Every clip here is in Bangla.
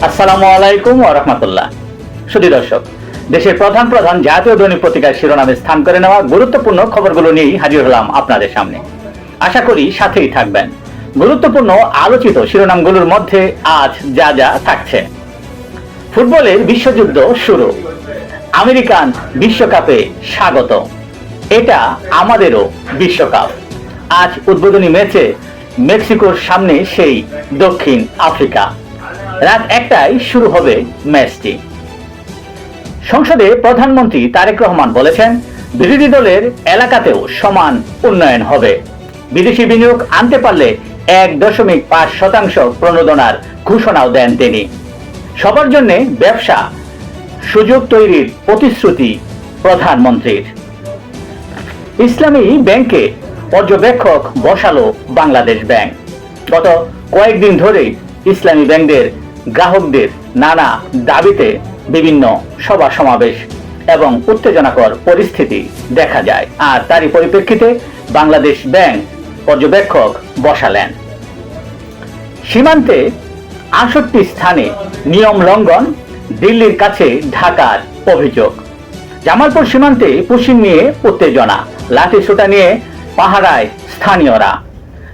আসসালামু আলাইকুম ওয়া রাহমাতুল্লাহ। সুধী দর্শক, দেশের প্রধান প্রধান জাতীয় দৈনিক পত্রিকার শিরোনামে স্থান করে নেওয়া গুরুত্বপূর্ণ খবরগুলো নিয়েই হাজির হলাম আপনাদের সামনে। আশা করি সাথেই থাকবেন। গুরুত্বপূর্ণ আলোচিত শিরোনামগুলোর মধ্যে আজ যা যা থাকছে: ফুটবলের বিশ্বযুদ্ধ শুরু, আমেরিকান বিশ্বকাপে স্বাগত, এটা আমাদেরও বিশ্বকাপ। আজ উদ্বোধনী ম্যাচে মেক্সিকোর সামনে সেই দক্ষিণ আফ্রিকা। রাত 1টায় শুরু হবে ম্যাচটি। সংসদে প্রধানমন্ত্রী তারেক রহমান বলেছেন, বিরোধী দলের এলাকাতেও সমান উন্নয়ন হবে। বিদেশি বিনিয়োগ আনতে পারলে 1.5% প্রণোদনার ঘোষণাও দেন তিনি। সবার জন্য ব্যবসা সুযোগ তৈরির প্রতিশ্রুতি প্রধানমন্ত্রীর। ইসলামী ব্যাংকে পর্যবেক্ষক বসালো বাংলাদেশ ব্যাংক। গত কয়েকদিন ধরে ইসলামী ব্যাংকের গ্রাহকদের নানা দাবিতে বিভিন্ন সভা সমাবেশ এবং উত্তেজনাকর পরিস্থিতি দেখা যায়, আর তারই পরিপ্রেক্ষিতে বাংলাদেশ ব্যাংক পর্যবেক্ষক বসালেন। সীমান্তে 68 স্থানে নিয়ম লঙ্ঘন, দিল্লির কাছে ঢাকার অভিযোগ। জামালপুর সীমান্তে পুশিং নিয়ে উত্তেজনা, লাঠিসোঁটা নিয়ে পাহারায় স্থানীয়রা।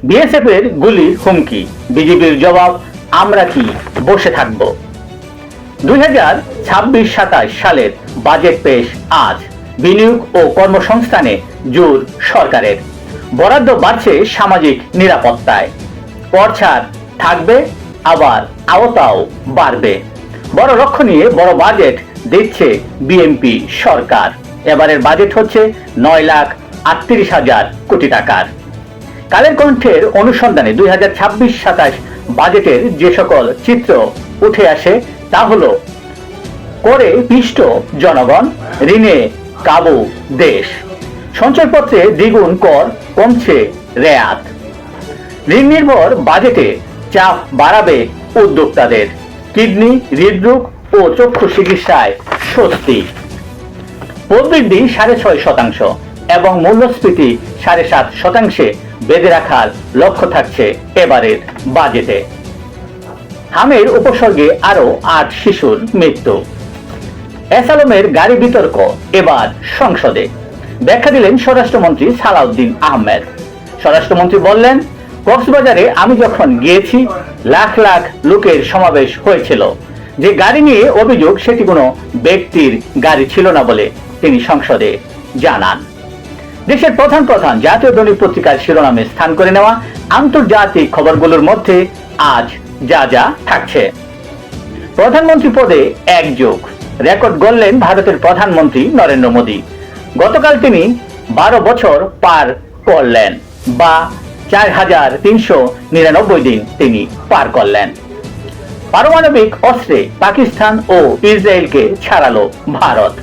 বিএসএফ এর গুলির হুমকি, বিজেপির জবাব, আমরা কি বসে থাকব। 2026-27 সালের বাজেট পেশ আজ। বিনিয়োগ ও কর্মসংস্থানে জোর সরকারের। বরাদ্দ বাড়ছে সামাজিক নিরাপত্তায়। কর ছাড় থাকবে, আবার আওতাও বাড়বে। বড় লক্ষ্য নিয়ে বড় বাজেট দিচ্ছে বিএনপি সরকার। এবারের বাজেট হচ্ছে 9,38,000 কোটি টাকার। কালের কণ্ঠের অনুসন্ধানে 2026-27 বাজেটের যে সকল চিত্র উঠে আসে তা হলো: করে পিষ্ট জনগণ, ঋণে কাবু দেশ, সঞ্চয়পত্রে দ্বিগুণ কর, কমছে রেয়াত, ঋণ নির্ভর বাজেটে চাপ বাড়াবে উদ্যোক্তাদের, কিডনি, হৃদরোগ ও চক্ষু চিকিৎসায় স্বস্তি, প্রবৃদ্ধি 6.5% এবং মূল্যস্ফীতি 7.5% বেঁধে রাখার লক্ষ্য থাকছে এবারের বাজেটে। হামের উপসর্গে আরো 8 শিশুর মৃত্যু। এসালমের গাড়ি বিতর্ক এবার সংসদে। ব্যাখ্যা দিলেন স্বরাষ্ট্রমন্ত্রী সালাউদ্দিন আহমেদ। স্বরাষ্ট্রমন্ত্রী বললেন, কক্সবাজারে আমি যখন গিয়েছি লাখ লাখ লোকের সমাবেশ হয়েছিল। যে গাড়ি নিয়ে অভিযোগ সেটি কোনো ব্যক্তির গাড়ি ছিল না বলে তিনি সংসদে জানান। দেশের প্রধান প্রধান জাতীয় দৈনিক পত্রিকার শিরোনামে স্থান করে নেওয়া আন্তর্জাতিক খবরগুলোর মধ্যে আজ যা যা থাকছে: প্রধানমন্ত্রী পদে এক যুগ, রেকর্ড গড়লেন ভারতের প্রধানমন্ত্রী নরেন্দ্র মোদী। গতকাল তিনি 12 বছর পার করলেন, বা 4,399 দিন তিনি পার করলেন। পারমাণবিক অস্ত্রে পাকিস্তান ও ইসরায়েলকে ছাড়ালো ভারত।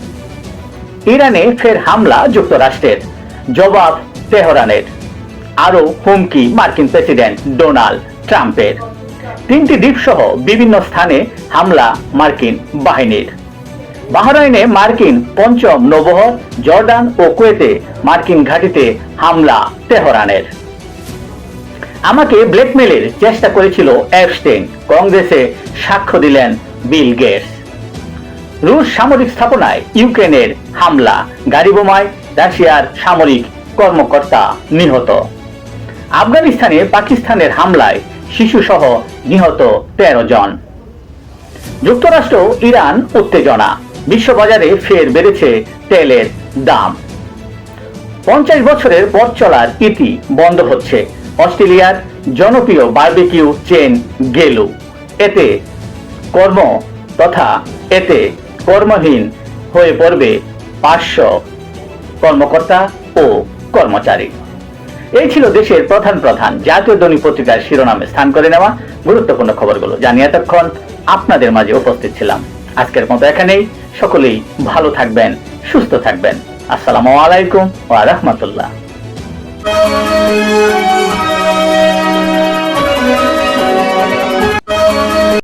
ইরানে ফের হামলা যুক্তরাষ্ট্রের, জবাব তেহরানের। আরো হুমকি মার্কিন প্রেসিডেন্ট ডোনাল্ড ট্রাম্পের। 3টি দ্বীপ সহ বিভিন্ন স্থানে হামলা মার্কিন বাহিনীর। বাহরাইনে মার্কিন 5ম নৌবহর, জর্ডান ও কুয়েতে মার্কিন ঘাঁটিতে হামলা তেহরানের। আমাকে ব্ল্যাকমেলের চেষ্টা করেছিল এপস্টেইন, কংগ্রেসে সাক্ষ্য দিলেন বিল গেটস। রুশ সামরিক স্থাপনায় ইউক্রেনের হামলা, গাড়ি বোমায় রাশিয়ার সামরিক কর্মকর্তা নিহত। আফগানিস্তানে পাকিস্তানের হামলায় শিশুসহ নিহত 13 জন। যুক্তরাষ্ট্র ইরান উত্তেজনা, বিশ্ববাজারে ফের বেড়েছে তেলের দাম। 50 বছরের পথ চলার ইতি বন্ধ হচ্ছে। অস্ট্রেলিয়ার জনপ্রিয় বারবিকিউ চেন গেলু। এতে কর্মহীন হয়ে পড়বে 500 কর্মকর্তা ও কর্মচারী। এই ছিল দেশের প্রধান প্রধান জাতীয় দৈনিক পত্রিকার শিরোনামে স্থান করে নেওয়া গুরুত্বপূর্ণ খবরগুলো, জানিয়ে এতক্ষণ আপনাদের মাঝে উপস্থিত ছিলাম। আজকের মতো এখানেই। সকলেই ভালো থাকবেন, সুস্থ থাকবেন। আসসালামু আলাইকুম ওয়া রাহমাতুল্লাহ।